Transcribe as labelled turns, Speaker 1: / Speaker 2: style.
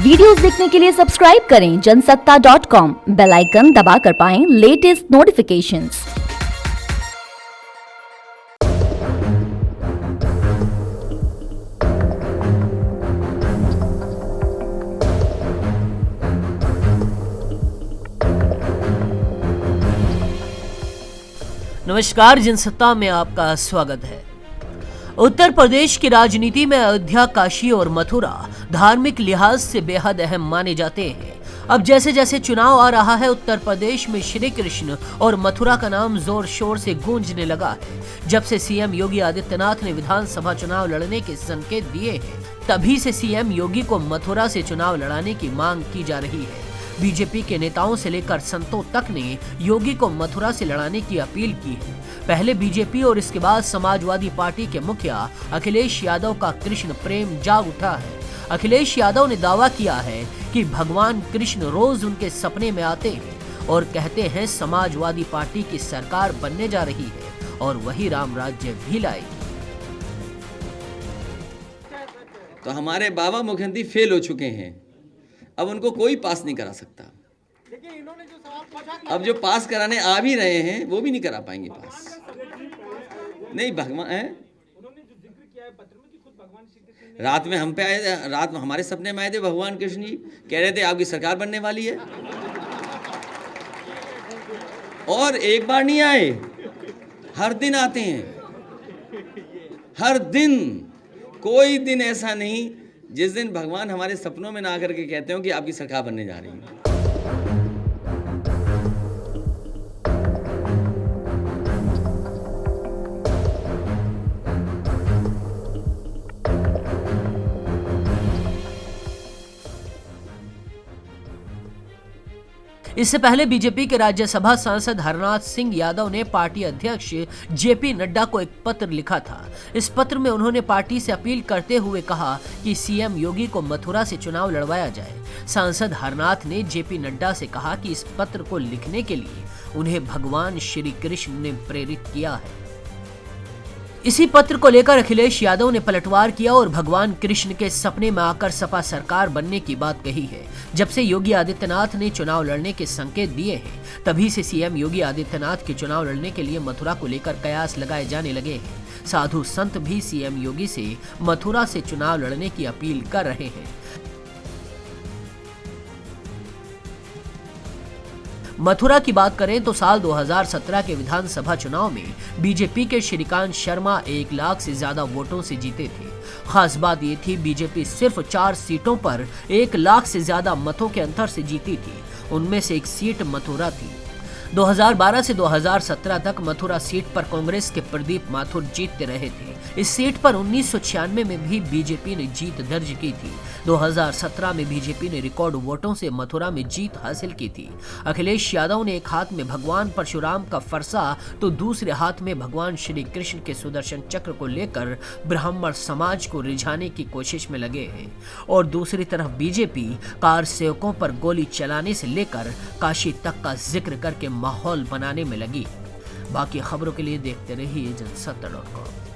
Speaker 1: Videos देखने के लिए सब्सक्राइब करें जनसत्ता.com, बेल आइकन दबाकर पाएं लेटेस्ट नोटिफिकेशंस।
Speaker 2: नमस्कार, जनसत्ता में आपका स्वागत है। उत्तर प्रदेश की राजनीति में अयोध्या, काशी और मथुरा धार्मिक लिहाज से बेहद अहम माने जाते हैं। अब जैसे जैसे चुनाव आ रहा है, उत्तर प्रदेश में श्री कृष्ण और मथुरा का नाम जोर शोर से गूंजने लगा है। जब से सीएम योगी आदित्यनाथ ने विधानसभा चुनाव लड़ने के संकेत दिए हैं, तभी से सीएम योगी को मथुरा से चुनाव लड़ाने की मांग की जा रही है। बीजेपी के नेताओं से लेकर संतों तक ने योगी को मथुरा से लड़ाने की अपील की है। पहले बीजेपी और इसके बाद समाजवादी पार्टी के मुखिया अखिलेश यादव का कृष्ण प्रेम जाग उठा है। अखिलेश यादव ने दावा किया है कि भगवान कृष्ण रोज उनके सपने में आते हैं और कहते हैं समाजवादी पार्टी की सरकार बनने जा रही है और वही राम राज्य भी लाएगी।
Speaker 3: तो हमारे बाबा मुख्यमंत्री फेल हो चुके हैं, अब उनको कोई पास नहीं करा सकता। अब जो पास कराने आ भी रहे हैं वो भी नहीं करा पाएंगे पास। नहीं, भगवान है। रात में हम पे आए, रात में हमारे सपने में आए थे भगवान कृष्ण जी, कह रहे थे आपकी सरकार बनने वाली है। और एक बार नहीं आए, हर दिन आते हैं, हर दिन। कोई दिन ऐसा नहीं जिस दिन भगवान हमारे सपनों में ना आकर के कहते हो कि आपकी सरकार बनने जा रही है।
Speaker 2: इससे पहले बीजेपी के राज्यसभा सांसद हरनाथ सिंह यादव ने पार्टी अध्यक्ष जेपी नड्डा को एक पत्र लिखा था। इस पत्र में उन्होंने पार्टी से अपील करते हुए कहा कि सीएम योगी को मथुरा से चुनाव लड़वाया जाए। सांसद हरनाथ ने जेपी नड्डा से कहा कि इस पत्र को लिखने के लिए उन्हें भगवान श्री कृष्ण ने प्रेरित किया है। इसी पत्र को लेकर अखिलेश यादव ने पलटवार किया और भगवान कृष्ण के सपने में आकर सपा सरकार बनने की बात कही है। जब से योगी आदित्यनाथ ने चुनाव लड़ने के संकेत दिए हैं, तभी से सीएम योगी आदित्यनाथ के चुनाव लड़ने के लिए मथुरा को लेकर कयास लगाए जाने लगे हैं। साधु संत भी सीएम योगी से मथुरा से चुनाव लड़ने की अपील कर रहे हैं। मथुरा की बात करें तो साल 2017 के विधानसभा चुनाव में बीजेपी के श्रीकांत शर्मा 1 लाख से ज्यादा वोटों से जीते थे। खास बात ये थी, बीजेपी सिर्फ 4 सीटों पर 1 लाख से ज्यादा मतों के अंतर से जीती थी। उनमें से एक सीट मथुरा थी। 2012 से 2017 तक मथुरा सीट पर कांग्रेस के प्रदीप माथुर जीतते रहे थे। इस सीट पर 1996 में भी बीजेपी ने जीत दर्ज की थी। 2017 में बीजेपी ने रिकॉर्ड वोटों से मथुरा में जीत हासिल की थी। अखिलेश यादव ने एक हाथ में भगवान परशुराम का फरसा तो दूसरे हाथ में भगवान श्री कृष्ण के सुदर्शन चक्र को लेकर ब्राह्मण समाज को रिझाने की कोशिश में लगे हैं। और दूसरी तरफ बीजेपी कार सेवकों पर गोली चलाने से लेकर काशी तक का जिक्र करके माहौल बनाने में लगी। बाकी खबरों के लिए देखते रहिए जनसत्ता.com।